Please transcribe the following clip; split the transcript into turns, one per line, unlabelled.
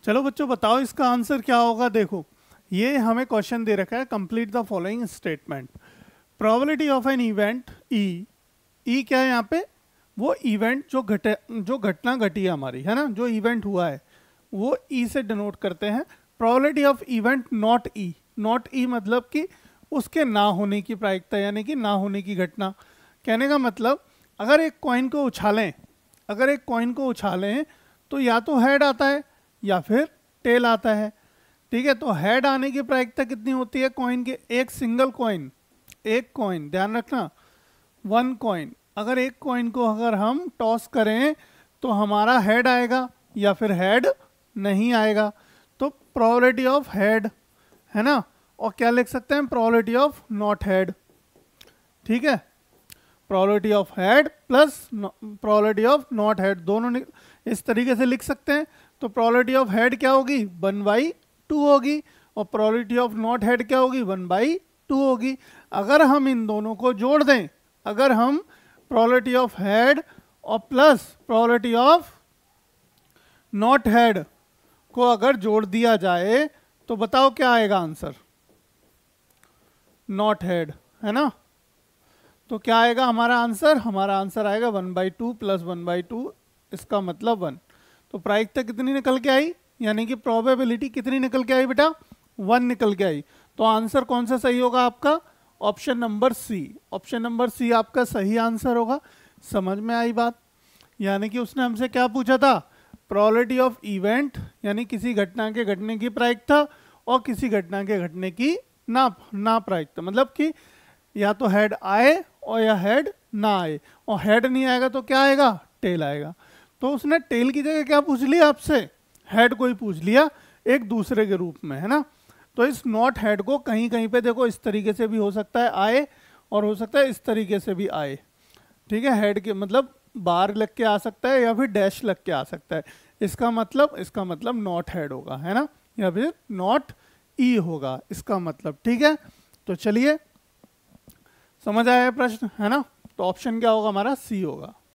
चलो बच्चों बताओ इसका आंसर क्या होगा। देखो ये हमें क्वेश्चन दे रखा है, complete the following statement. Probability of an event E, E क्या है यहाँ पे, वो इवेंट जो घटना घटी है हमारी, है ना, जो इवेंट हुआ है वो ई से डिनोट करते हैं। Probability of event not E, not E मतलब कि उसके ना होने की प्रायिकता, यानी कि ना होने की घटना। कहने का मतलब अगर एक कॉइन को उछालें, अगर एक कॉइन को उछालें तो या तो हेड आता है या फिर टेल आता है। ठीक है, तो हेड आने की प्रायिकता कितनी होती है कॉइन के, एक सिंगल कॉइन, एक कॉइन, ध्यान रखना, वन कॉइन। अगर एक कॉइन को अगर हम टॉस करें तो हमारा हेड आएगा या फिर हेड नहीं आएगा। तो प्रोबेबिलिटी ऑफ हेड, है ना, और क्या लिख सकते हैं, प्रोबेबिलिटी ऑफ नॉट हेड। ठीक है, probability of head plus probability of not head, दोनों इस तरीके से लिख सकते हैं। तो प्रोबेबिलिटी ऑफ हेड क्या होगी, 1/2 होगी, और प्रोबेबिलिटी ऑफ नॉट हेड क्या होगी, 1/2 होगी। अगर हम इन दोनों को जोड़ दें, अगर हम प्रोबेबिलिटी ऑफ हेड और plus probability of not head को अगर जोड़ दिया जाए तो बताओ क्या आएगा आंसर, नॉट हेड, है ना। तो क्या आएगा हमारा आंसर, हमारा आंसर आएगा 1/2 प्लस 1/2, इसका मतलब 1। तो प्रायिकता कितनी निकल के आई, यानी कि प्रोबेबिलिटी कितनी निकल के आई बेटा, 1 निकल के आई। तो आंसर कौन सा सही होगा आपका, option number C, option number C आपका सही आंसर होगा। समझ में आई बात। यानी कि उसने हमसे क्या पूछा था, प्रोबेबिलिटी ऑफ इवेंट यानी किसी घटना के घटने की प्रायिकता, और किसी घटना के घटने की ना प्रायिकता, मतलब कि या तो हेड आए और या हेड ना आए, और हेड नहीं आएगा तो क्या आएगा, टेल आएगा। तो उसने टेल की जगह क्या पूछ लिया आपसे, हेड को ही पूछ लिया एक दूसरे के रूप में, है ना। तो इस नॉट हेड को कहीं कहीं पे देखो इस तरीके से भी हो सकता है आए, और हो सकता है इस तरीके से भी आए। ठीक है, हेड के मतलब बार लग के आ सकता है या फिर डैश लग के आ सकता है। इसका मतलब नॉट हेड होगा, है ना, या फिर नॉट ई होगा इसका मतलब। ठीक है, तो चलिए समझ आया प्रश्न, है ना। तो ऑप्शन क्या होगा हमारा, सी होगा।